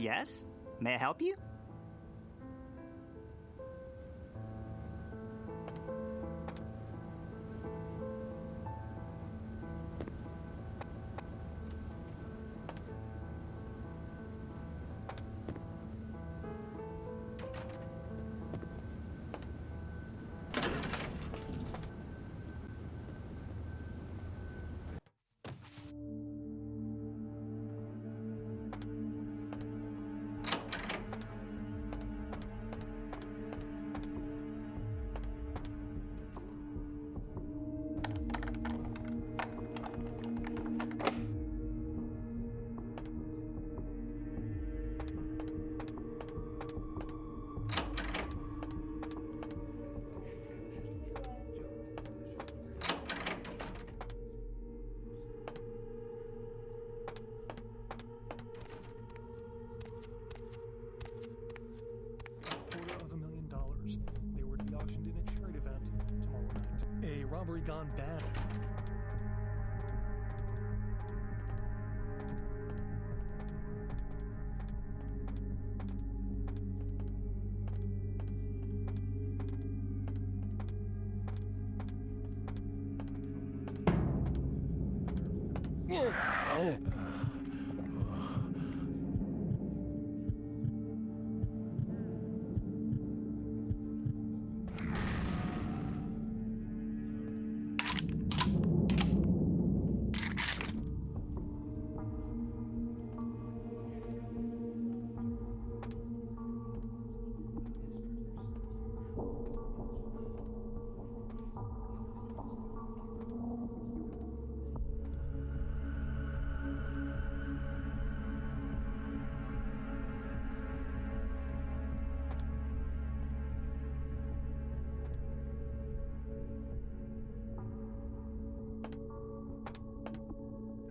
Yes? May I help you? $250,000. They were to be auctioned in a charity event tomorrow night. A robbery gone bad.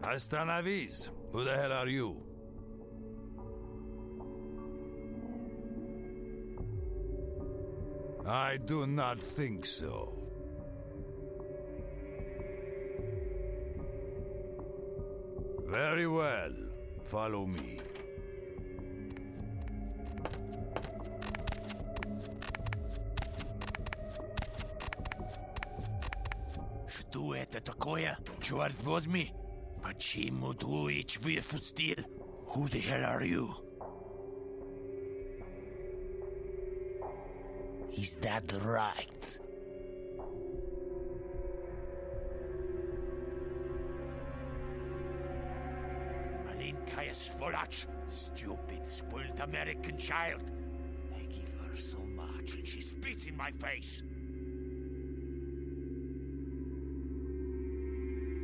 Astanavis, who the hell are you? I do not think so. Very well. Follow me. Что это такое? Черт возьми! Почему дуешь выпустил? Who the hell are you? Is that right? Malinkaya Svolach, stupid, spoiled American child. I give her so much and she spits in my face.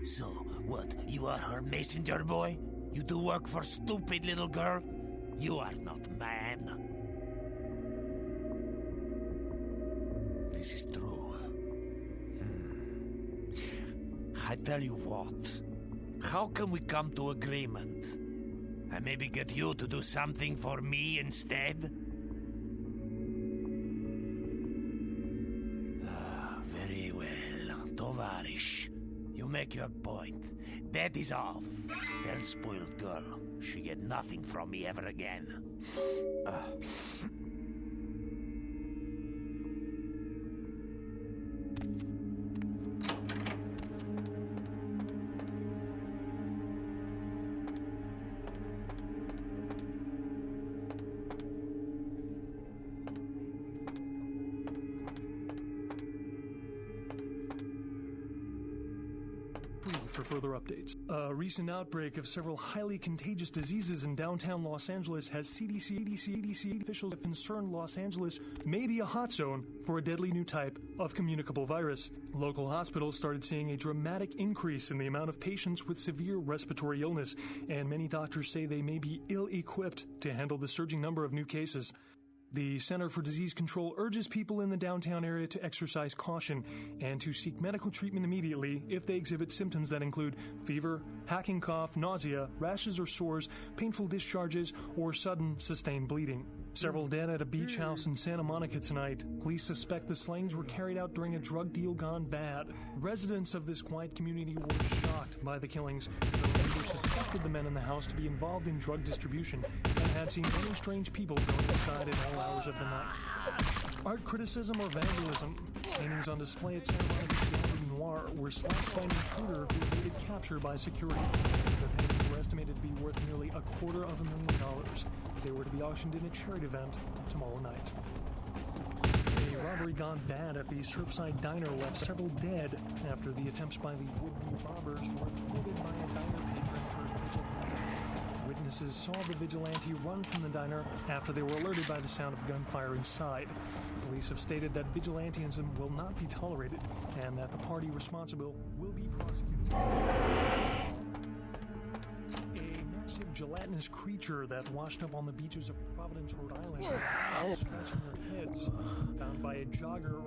So, what, you are her messenger boy? You do work for stupid little girl? You are not man. This is true. I tell you what. How can we come to agreement? I maybe get you to do something for me instead? Very well, Tovarish. You make your point. That is off. Tell spoiled girl she get nothing from me ever again. For further updates. A recent outbreak of several highly contagious diseases in downtown Los Angeles has CDC officials concerned Los Angeles may be a hot zone for a deadly new type of communicable virus. Local hospitals started seeing a dramatic increase in the amount of patients with severe respiratory illness, and many doctors say they may be ill-equipped to handle the surging number of new cases. The Center for Disease Control urges people in the downtown area to exercise caution and to seek medical treatment immediately if they exhibit symptoms that include fever, hacking cough, nausea, rashes or sores, painful discharges, or sudden sustained bleeding. Several dead at a beach house in Santa Monica tonight. Police suspect the slayings were carried out during a drug deal gone bad. Residents of this quiet community were shocked by the killings. suspected the men in the house to be involved in drug distribution and had seen many strange people going inside in all hours of the night. Art criticism or vandalism. Paintings on display at Santa Monica Gallery Noir were slashed by an intruder who evaded capture by security. The paintings were estimated to be worth nearly $250,000. They were to be auctioned in a charity event tomorrow night. A robbery gone bad at the Surfside Diner left several dead after the attempts by the would-be robbers were thwarted by a diner patron turned vigilante. Witnesses saw the vigilante run from the diner after they were alerted by the sound of gunfire inside. Police have stated that vigilantism will not be tolerated and that the party responsible will be prosecuted. A massive gelatinous creature that washed up on the beaches of Providence, Rhode Island, was scratching their heads, found by a jogger.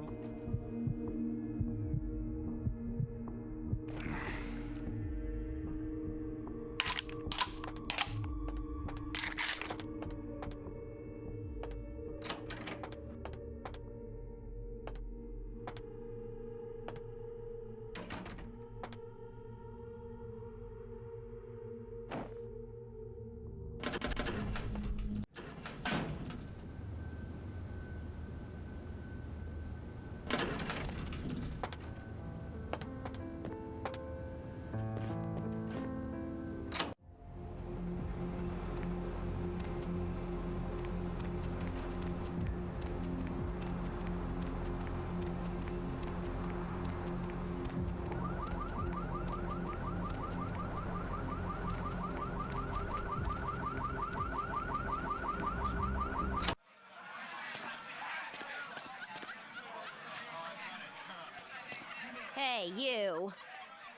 Hey, you.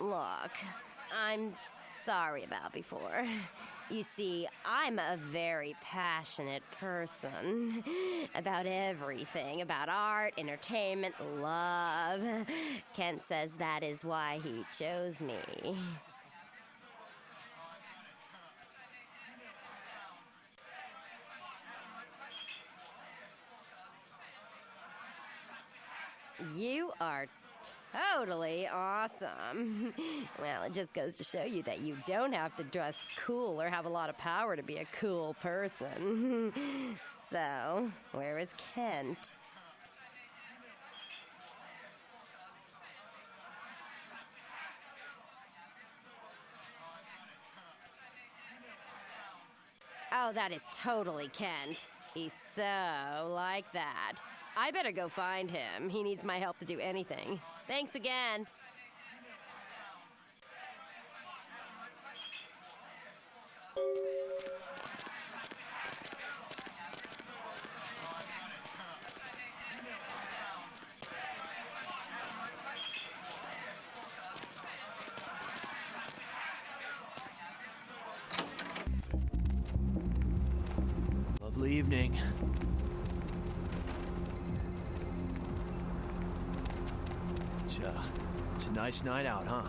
Look, I'm sorry about before. You see, I'm a very passionate person about everything, about art, entertainment, love. Kent says that is why he chose me. You are totally awesome. Well, it just goes to show you that you don't have to dress cool or have a lot of power to be a cool person. So, where is Kent? Oh, that is totally Kent. He's so like that. I better go find him. He needs my help to do anything. Thanks again. Lovely evening. It's a nice night out, huh?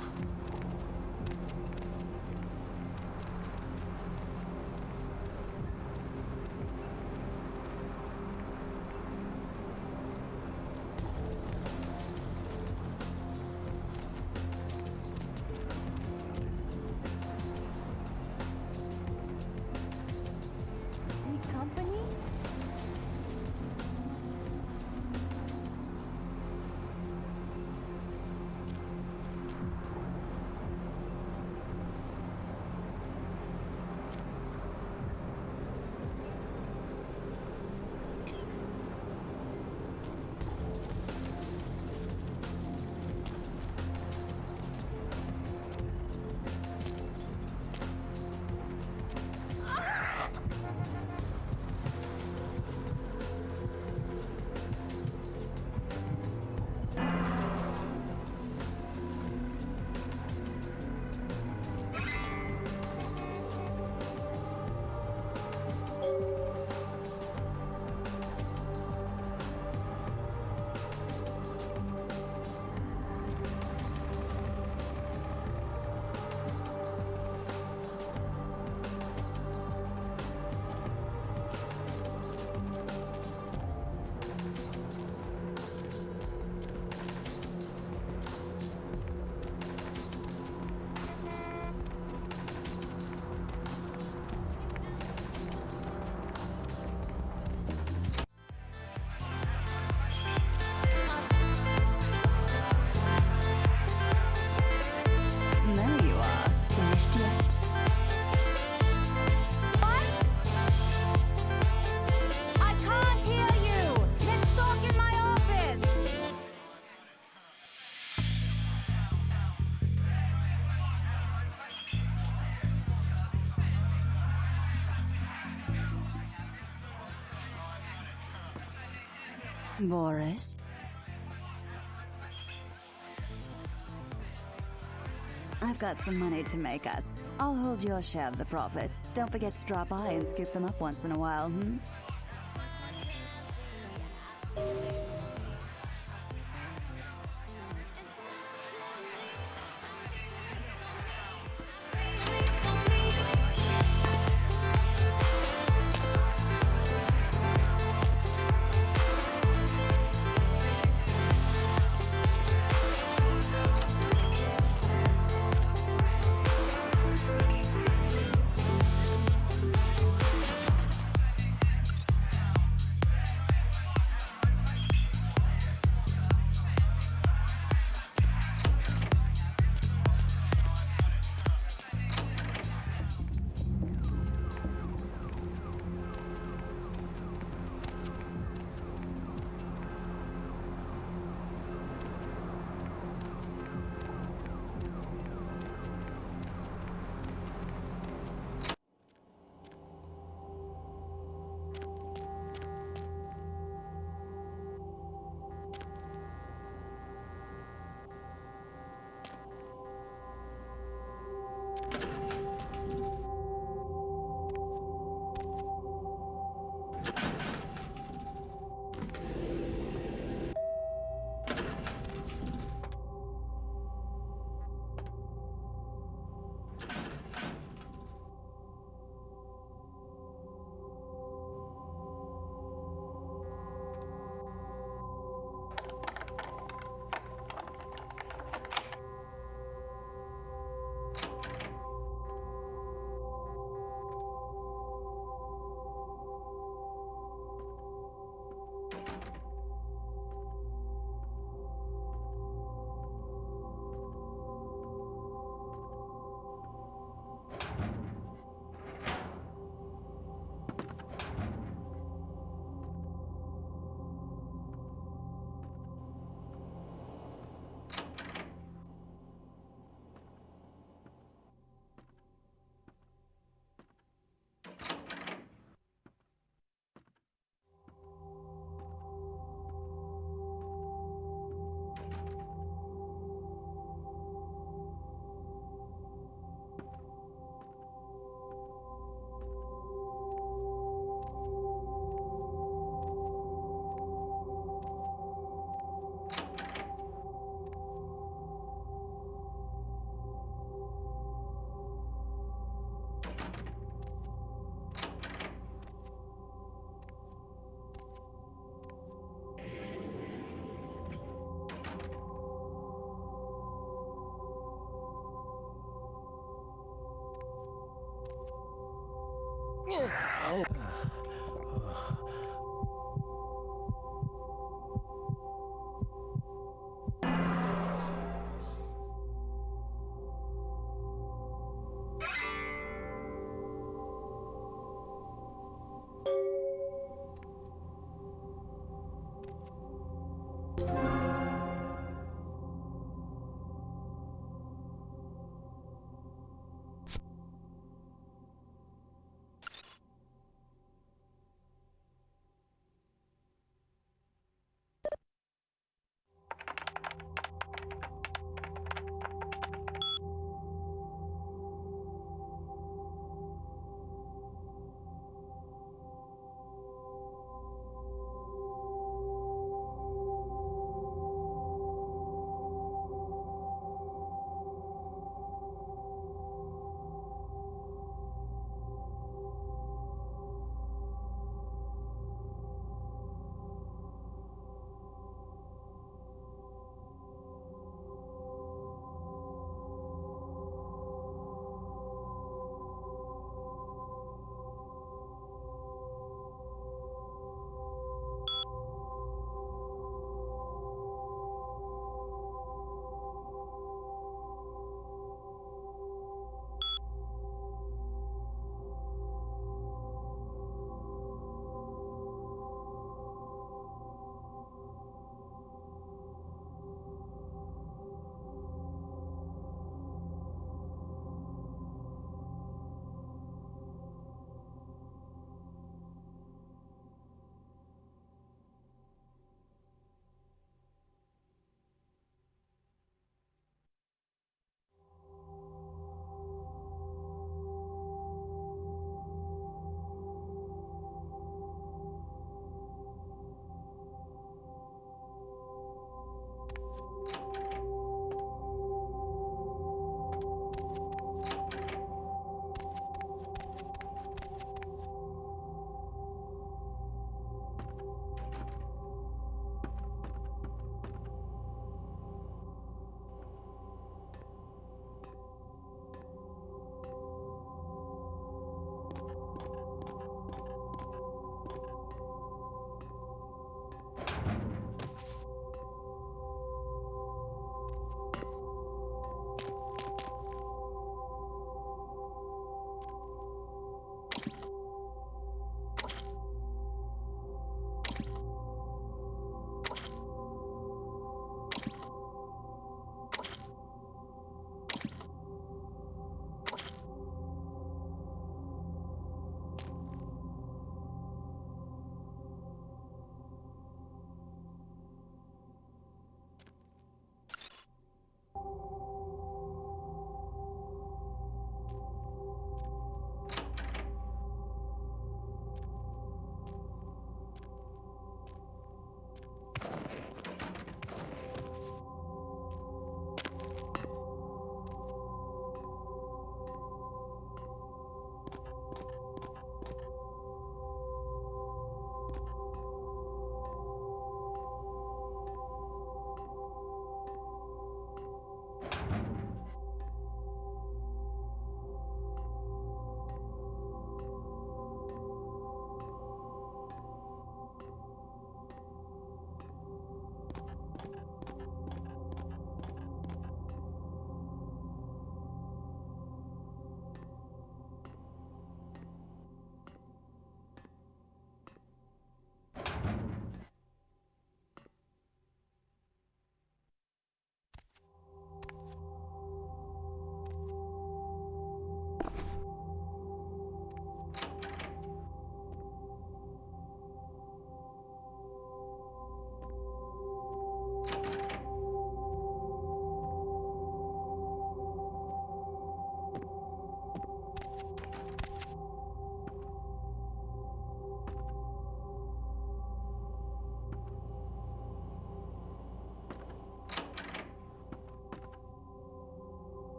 Need company? Boris? I've got some money to make us. I'll hold your share of the profits. Don't forget to drop by and scoop them up once in a while, hmm?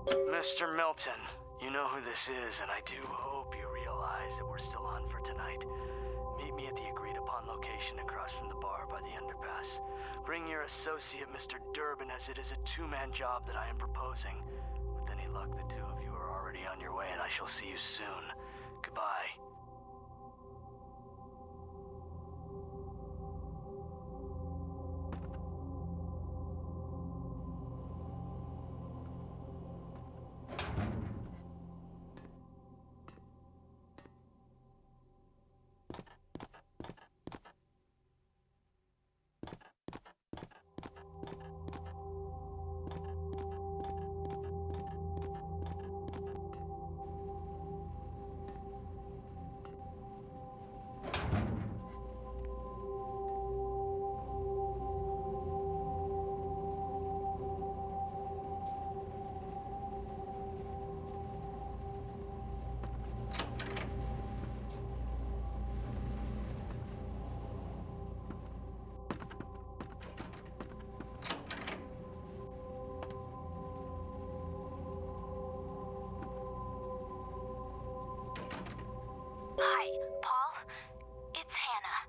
Mr. Milton, you know who this is, and I do hope you realize that we're still on for tonight. Meet me at the agreed-upon location across from the bar by the underpass. Bring your associate, Mr. Durbin, as it is a two-man job that I am proposing. With any luck, the two of you are already on your way, and I shall see you soon. Goodbye. Hi, Paul. It's Hannah.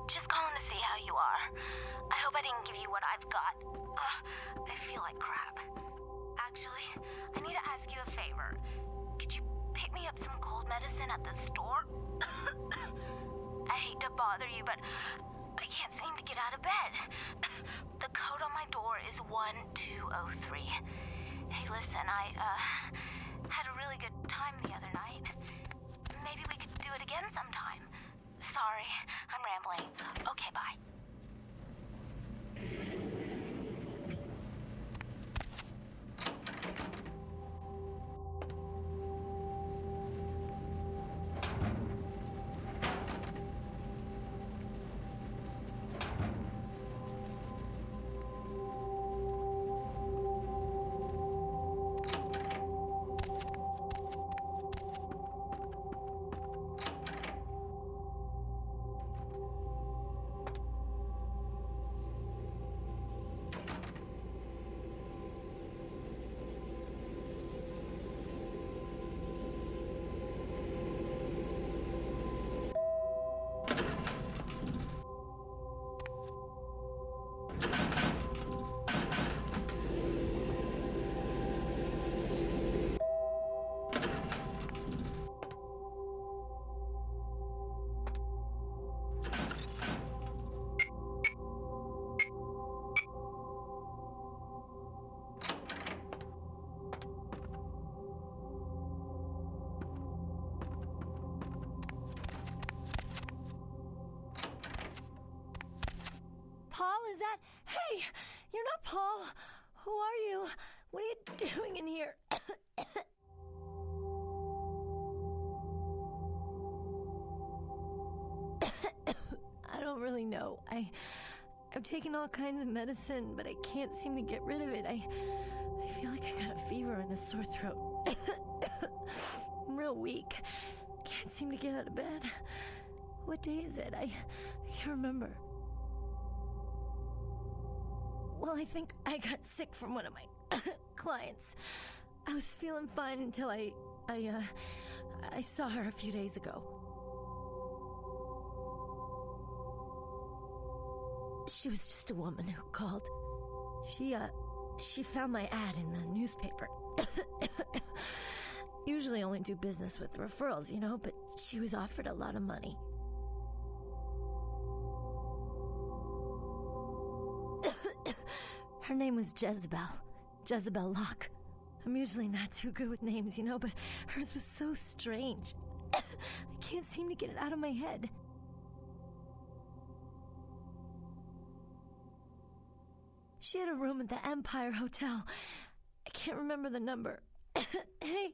Just calling to see how you are. I hope I didn't give you what I've got. I feel like crap. Actually, I need to ask you a favor. Could you pick me up some cold medicine at the store? I hate to bother you, but I can't seem to get out of bed. The code on my door is 1203. Hey, listen, I had a really good time the other night. Maybe we could do it again sometime. Sorry, I'm rambling. Okay, bye. Paul, is that... Hey, you're not Paul. Who are you? What are you doing in here? I don't really know. I've taken all kinds of medicine, but I can't seem to get rid of it. I feel like I got a fever and a sore throat. I'm real weak. Can't seem to get out of bed. What day is it? I can't remember. Well, I think I got sick from one of my clients. I was feeling fine until I saw her a few days ago. She was just a woman who called. She found my ad in the newspaper. Usually only do business with referrals, you know, but she was offered a lot of money. Her name was Jezebel Locke. I'm usually not too good with names, you know, but hers was so strange. I can't seem to get it out of my head. She had a room at the Empire Hotel. I can't remember the number. Hey,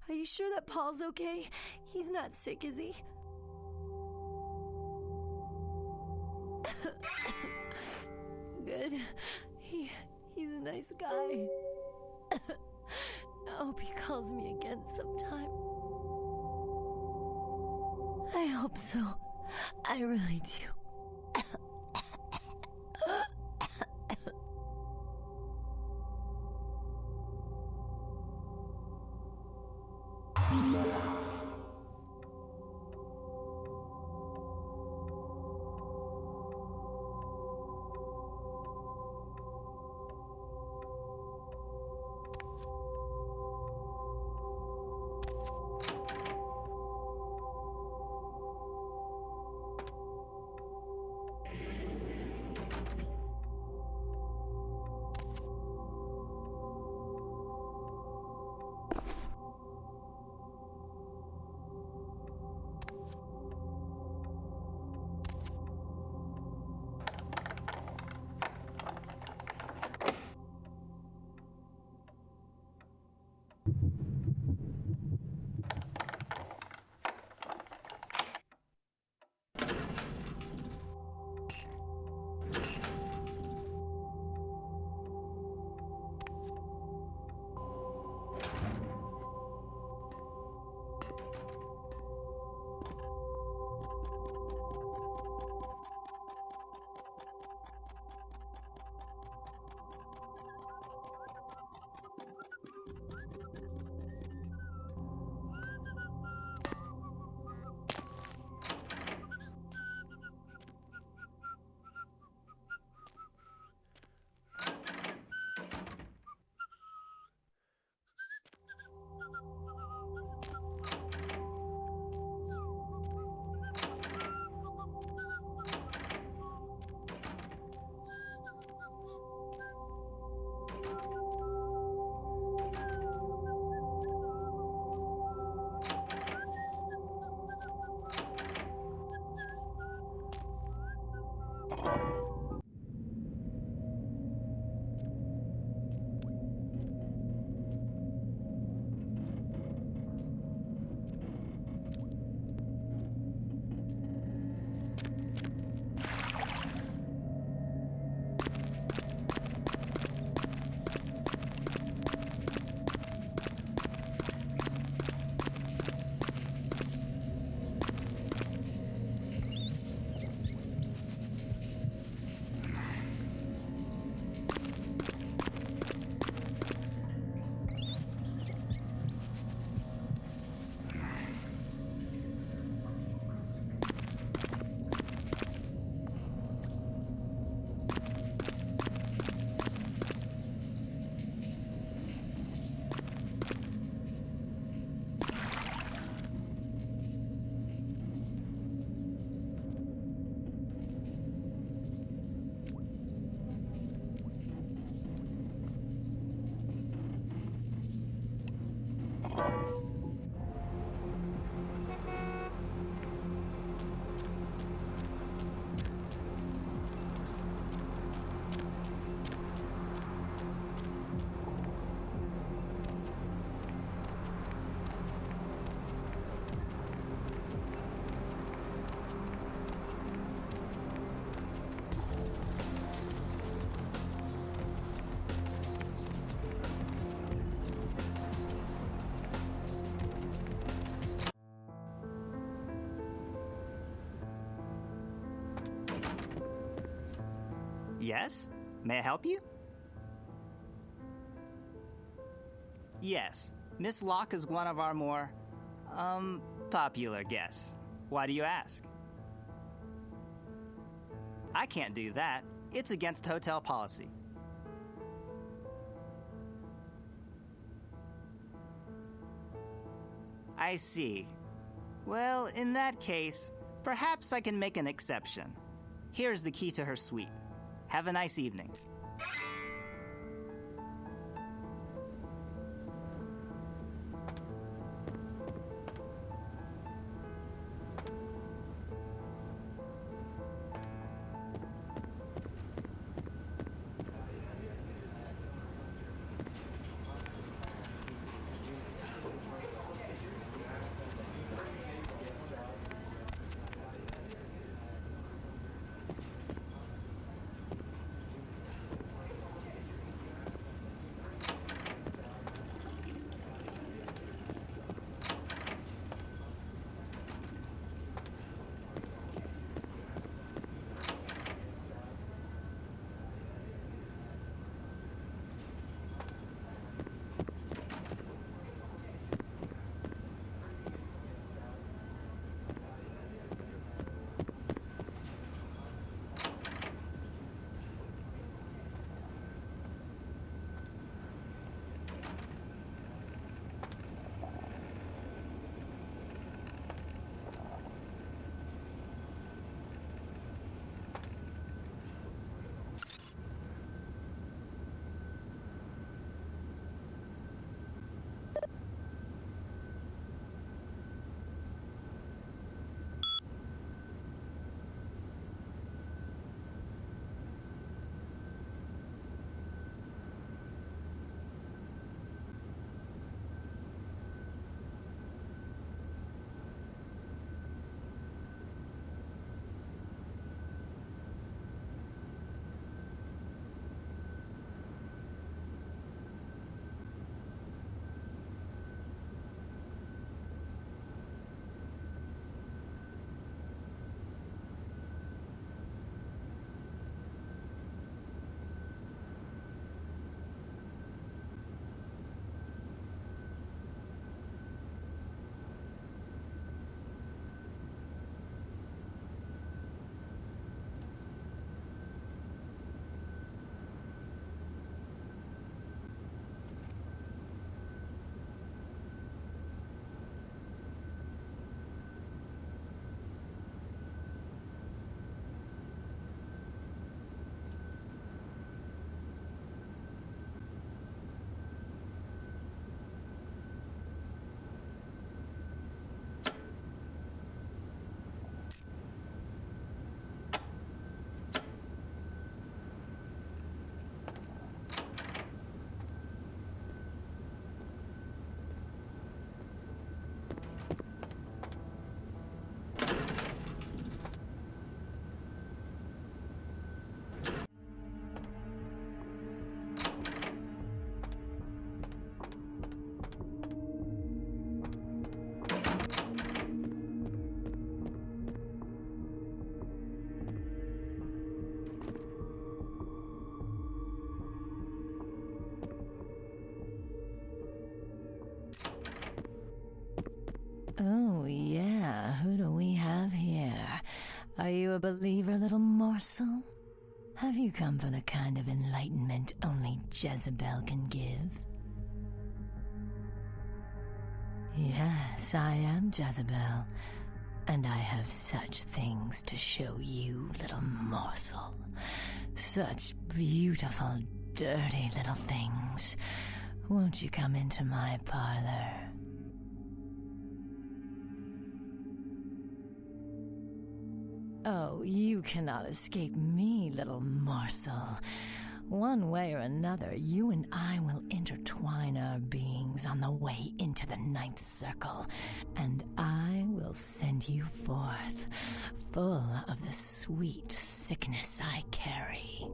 are you sure that Paul's okay? He's not sick, is he? Good. He's a nice guy. I hope he calls me again sometime. I hope so. I really do. Yes? May I help you? Yes, Miss Locke is one of our more, popular guests. Why do you ask? I can't do that. It's against hotel policy. I see. Well, in that case, perhaps I can make an exception. Here's the key to her suite. Have a nice evening. Oh, yeah. Who do we have here? Are you a believer, little morsel? Have you come for the kind of enlightenment only Jezebel can give? Yes, I am Jezebel, and I have such things to show you, little morsel. Such beautiful, dirty little things. Won't you come into my parlor? Oh, you cannot escape me, little morsel. One way or another, you and I will intertwine our beings on the way into the ninth circle, and I will send you forth, full of the sweet sickness I carry.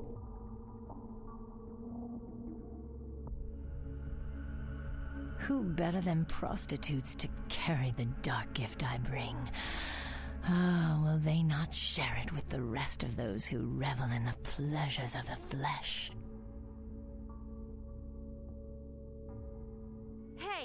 Who better than prostitutes to carry the dark gift I bring? Oh, will they not share it with the rest of those who revel in the pleasures of the flesh? Hey!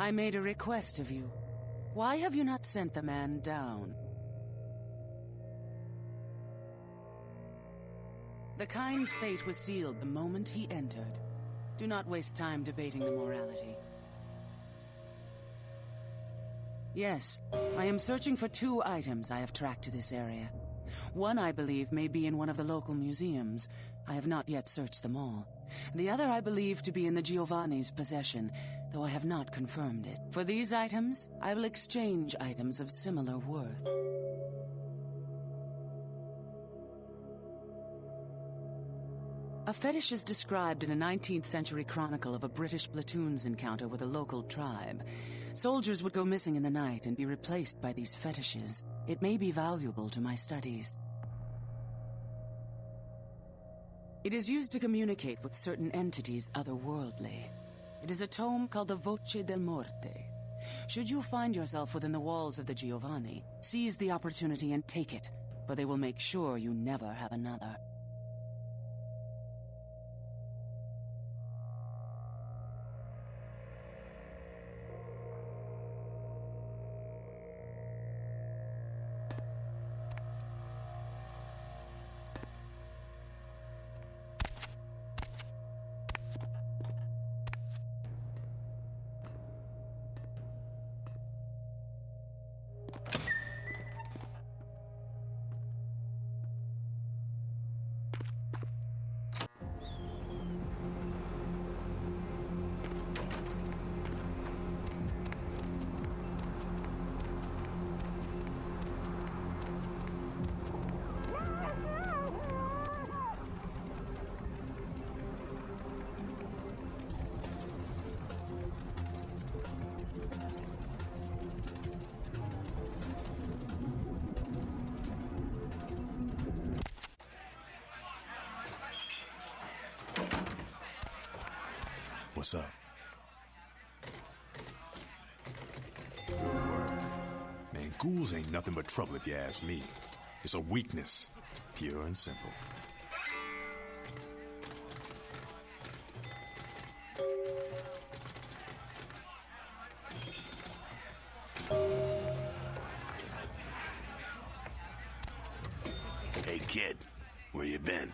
I made a request of you. Why have you not sent the man down? The kind's fate was sealed the moment he entered. Do not waste time debating the morality. Yes, I am searching for 2 items I have tracked to this area. One, I believe, may be in one of the local museums. I have not yet searched them all. The other I believe to be in the Giovanni's possession, though I have not confirmed it. For these items, I will exchange items of similar worth. A fetish is described in a 19th century chronicle of a British platoon's encounter with a local tribe. Soldiers would go missing in the night and be replaced by these fetishes. It may be valuable to my studies. It is used to communicate with certain entities otherworldly. It is a tome called the Voce del Morte. Should you find yourself within the walls of the Giovanni, seize the opportunity and take it, for they will make sure you never have another. What's up? Good work. Man, ghouls ain't nothing but trouble if you ask me. It's a weakness, pure and simple. Hey kid, where you been?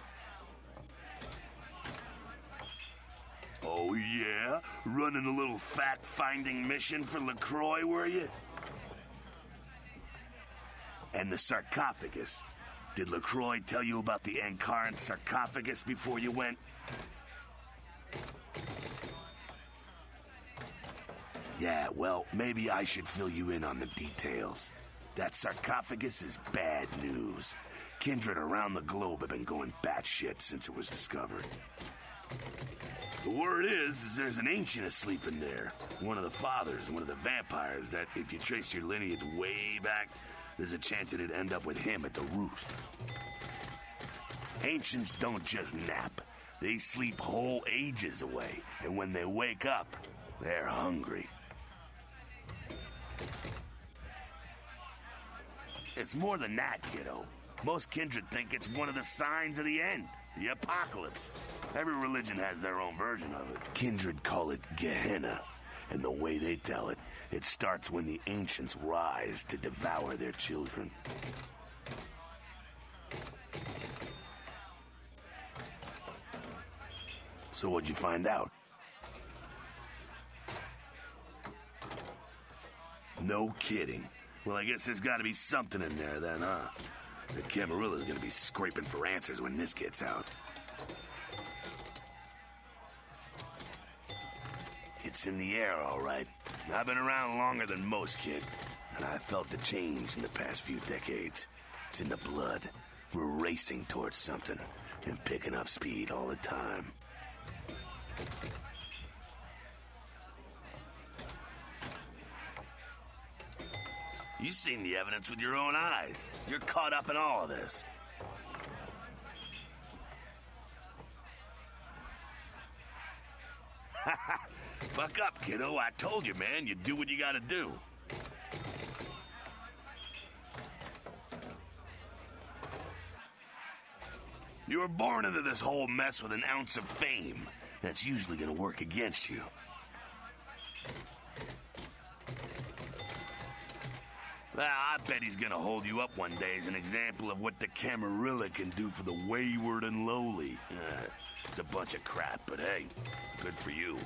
Oh yeah? Running a little fact-finding mission for LaCroix, were you? And the sarcophagus. Did LaCroix tell you about the Ankaran sarcophagus before you went? Yeah, well, maybe I should fill you in on the details. That sarcophagus is bad news. Kindred around the globe have been going batshit since it was discovered. The word is there's an ancient asleep in there. One of the fathers, one of the vampires, that if you trace your lineage way back, there's a chance it'd end up with him at the root. Ancients don't just nap. They sleep whole ages away, and when they wake up, they're hungry. It's more than that, kiddo. Most kindred think it's one of the signs of the end, the apocalypse. Every religion has their own version of it. Kindred call it Gehenna, and the way they tell it, it starts when the ancients rise to devour their children. So what'd you find out? No kidding. Well, I guess there's got to be something in there then, huh? The Camarilla's gonna be scraping for answers when this gets out. It's in the air, all right. I've been around longer than most, kid, and I've felt the change in the past few decades. It's in the blood. We're racing towards something and picking up speed all the time. You've seen the evidence with your own eyes. You're caught up in all of this. Buck up, kiddo. I told you, man. You do what you gotta do. You were born into this whole mess with an ounce of fame. That's usually gonna work against you. Well, I bet he's gonna hold you up one day as an example of what the Camarilla can do for the wayward and lowly. It's a bunch of crap, but hey, good for you.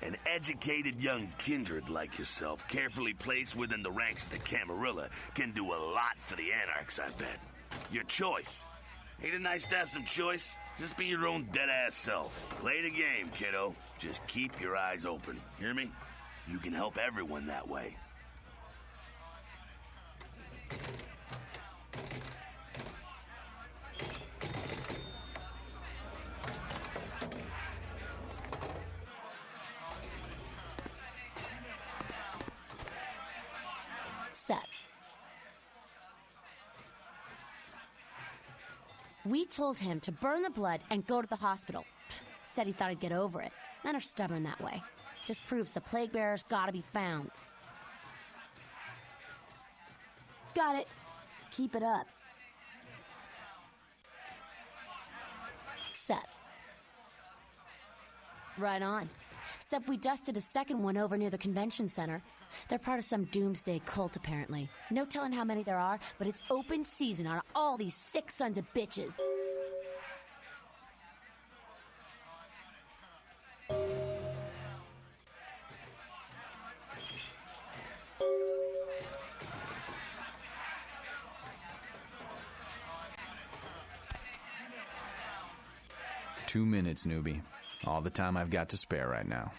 An educated young kindred like yourself, carefully placed within the ranks of the Camarilla, can do a lot for the Anarchs, I bet. Your choice. Ain't it nice to have some choice? Just be your own dead-ass self. Play the game, kiddo. Just keep your eyes open. Hear me? You can help everyone that way. Set. We told him to burn the blood and go to the hospital. Said he thought I'd get over it. Men are stubborn that way. Just proves the plague bearer's gotta be found. Got it. Keep it up. Sep. Right on. Except we dusted a second one over near the convention center. They're part of some doomsday cult, apparently. No telling how many there are, but it's open season on all these sick sons of bitches. Two minutes, newbie. All the time I've got to spare right now.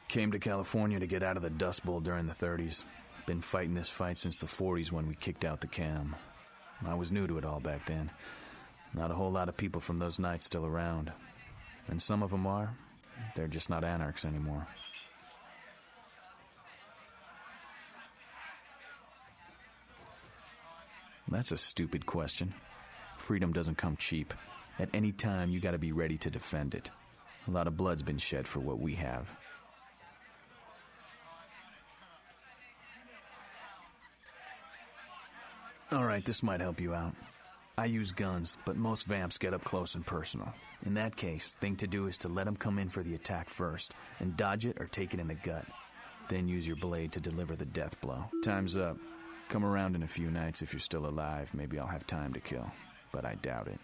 Came to California to get out of the Dust Bowl during the 30s. Been fighting this fight since the 40s when we kicked out the cam. I was new to it all back then. Not a whole lot of people from those nights still around. And some of them are. They're just not anarchs anymore. That's a stupid question. Freedom doesn't come cheap. At any time, you gotta be ready to defend it. A lot of blood's been shed for what we have. Alright, this might help you out. I use guns, but most vamps get up close and personal. In that case, thing to do is to let them come in for the attack first, and dodge it or take it in the gut. Then use your blade to deliver the death blow. Time's up. Come around in a few nights if you're still alive. Maybe I'll have time to kill, but I doubt it.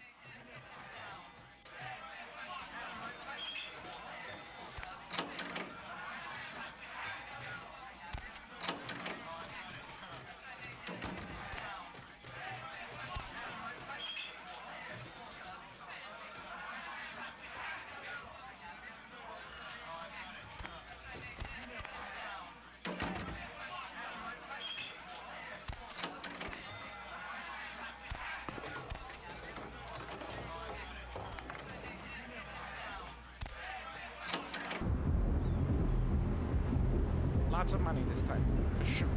Lots of money this time, for sure.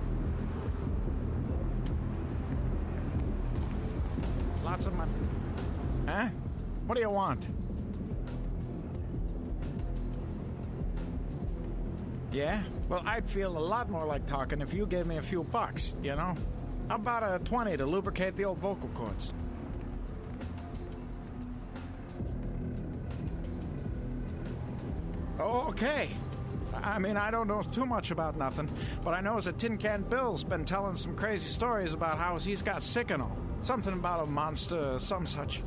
Lots of money. Huh? What do you want? Yeah? Well, I'd feel a lot more like talking if you gave me a few bucks, you know? How about a 20 to lubricate the old vocal cords? Oh, okay. I mean, I don't know too much about nothing, but I know that Tin Can Bill's been telling some crazy stories about how he's got sick and all. Something about a monster, some such.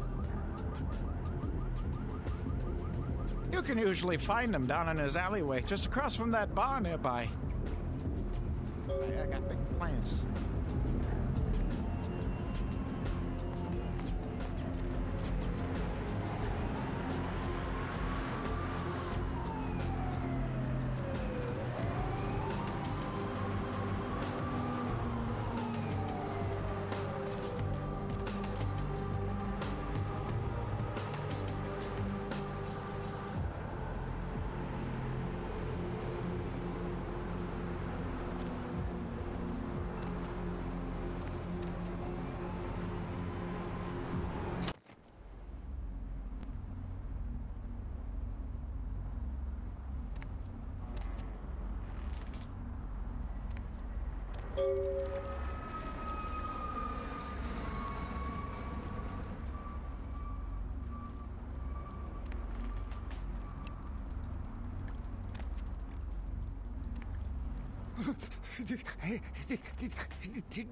You can usually find him down in his alleyway, just across from that bar nearby. I got big plans.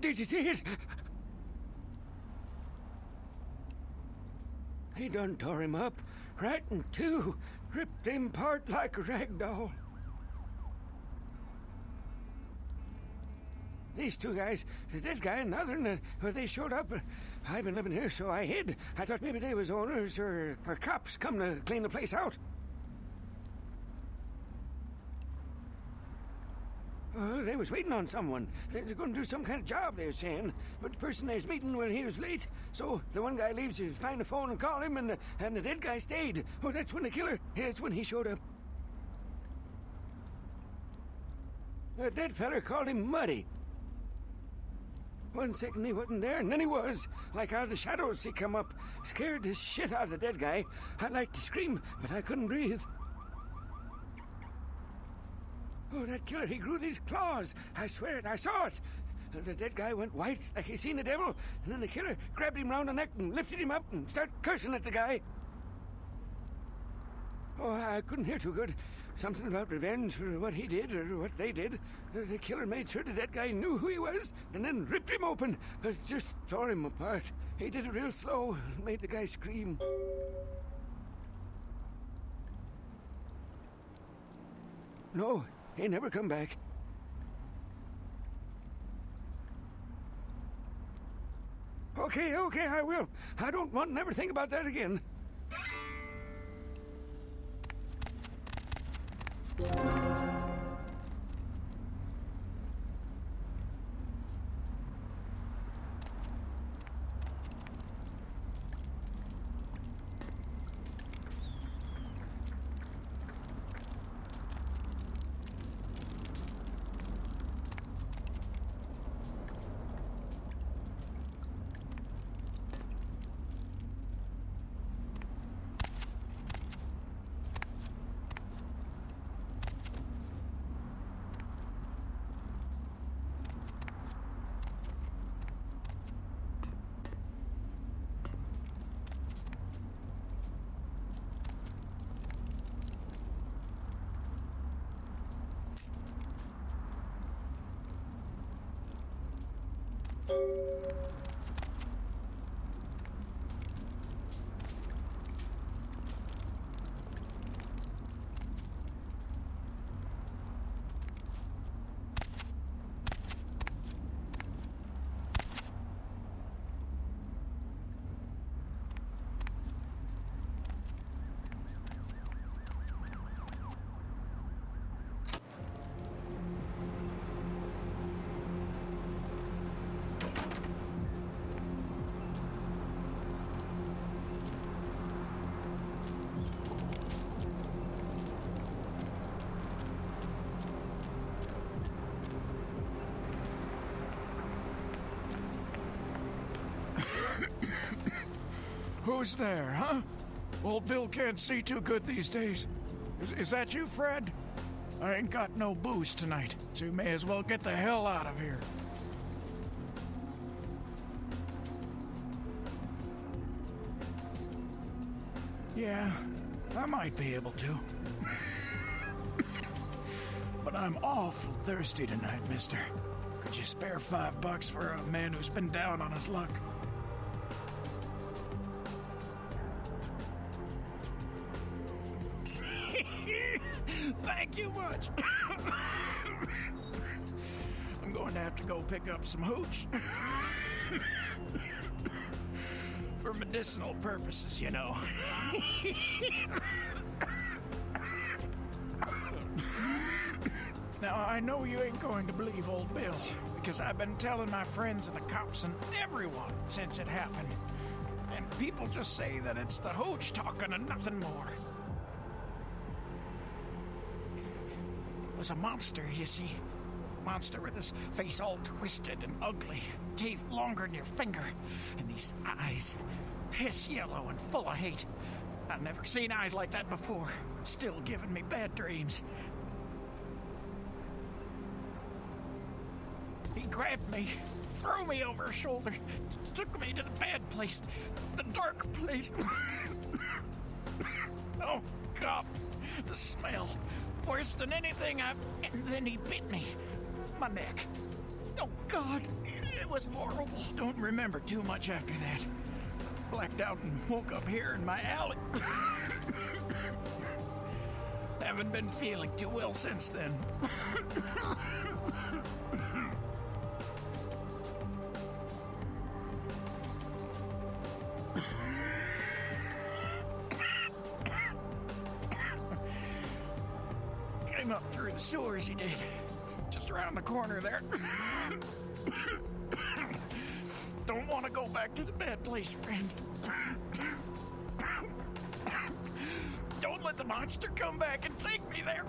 Did you see it? He done tore him up, right in two, ripped him apart like a rag doll. These two guys, the dead guy and the other one, they showed up. I've been living here, so I hid. I thought maybe they was owners or cops come to clean the place out. They was waiting on someone. They're going to do some kind of job, they were saying. But the person they was meeting, well, he was late. So the one guy leaves to find the phone and call him, and the dead guy stayed. Oh, that's when the killer, that's when he showed up. The dead feller called him Muddy. 1 second he wasn't there, and then he was. Like out of the shadows he come up. Scared the shit out of the dead guy. I'd like to scream, but I couldn't breathe. Oh, that killer, he grew these claws. I swear it, I saw it. And the dead guy went white like he seen the devil, and then the killer grabbed him round the neck and lifted him up and started cursing at the guy. Oh, I couldn't hear too good. Something about revenge for what he did or what they did. The killer made sure the dead guy knew who he was and then ripped him open, but just tore him apart. He did it real slow and made the guy scream. No, he never come back. Okay, I will. I don't want to never think about that again. Who's there, huh? Old Bill can't see too good these days. Is that you, Fred? I ain't got no booze tonight, so you may as well get the hell out of here. Yeah, I might be able to. But I'm awful thirsty tonight, mister. Could you spare $5 for a man who's been down on his luck? Thank you much. I'm going to have to go pick up some hooch. For medicinal purposes, you know. Now, I know you ain't going to believe old Bill, because I've been telling my friends and the cops and everyone since it happened. And people just say that it's the hooch talking and nothing more. It was a monster, you see. Monster with his face all twisted and ugly, teeth longer than your finger, and these eyes, piss yellow and full of hate. I've never seen eyes like that before. Still giving me bad dreams. He grabbed me, threw me over his shoulder, took me to the bad place, the dark place. Oh, God, the smell. Worse than anything and then he bit me. My neck. Oh, God, it was horrible. Don't remember too much after that. Blacked out and woke up here in my alley. Haven't been feeling too well since then. Came up through the sewers, he did. Just around the corner there. Don't want to go back to the bad place, friend. Don't let the monster come back and take me there.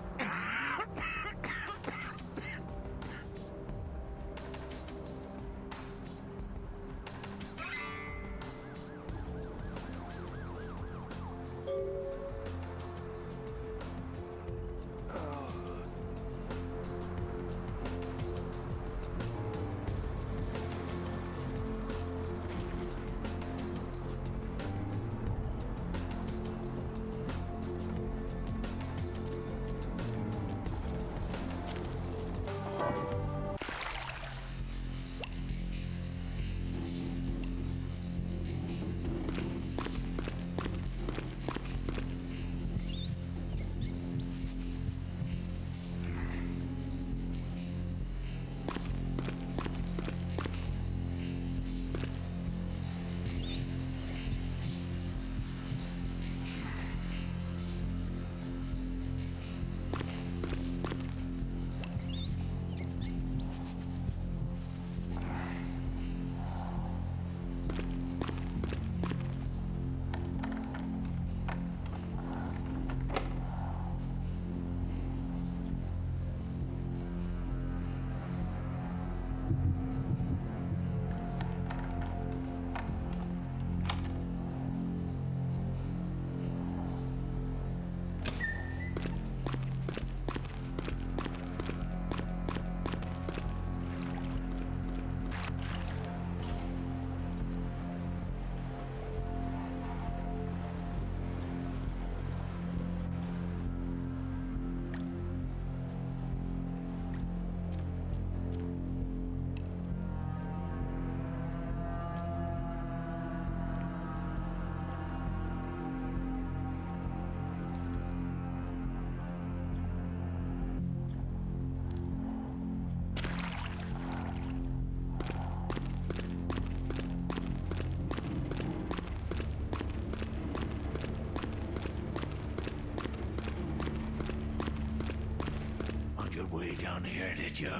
Way down here, did you?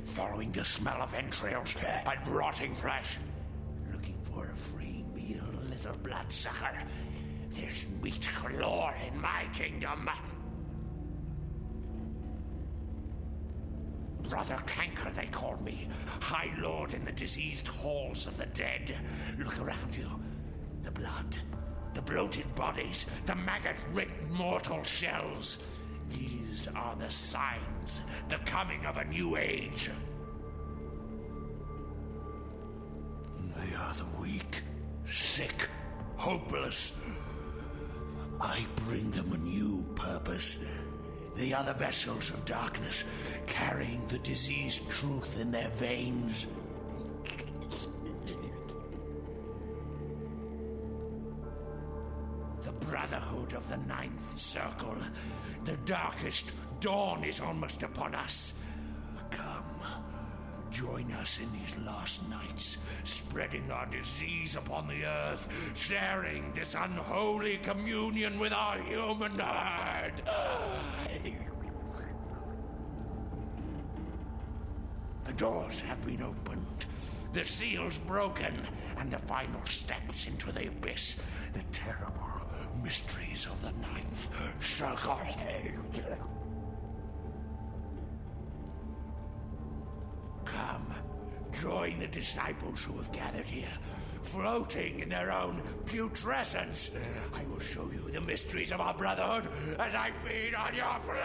Following the smell of entrails and rotting flesh. Looking for a free meal, little bloodsucker. There's meat galore in my kingdom. Brother Canker, they call me. High Lord in the diseased halls of the dead. Look around you. The blood, the bloated bodies, the maggot-riddled mortal shells. These are the signs, the coming of a new age. They are the weak, sick, hopeless. I bring them a new purpose. They are the vessels of darkness, carrying the diseased truth in their veins. The Brotherhood of the Ninth Circle. The darkest dawn is almost upon us. Come, join us in these last nights, spreading our disease upon the earth, sharing this unholy communion with our human herd. The doors have been opened, the seals broken, and the final steps into the abyss, the terrible mysteries of the Ninth Circle. Come, join the disciples who have gathered here, floating in their own putrescence. I will show you the mysteries of our brotherhood as I feed on your flesh.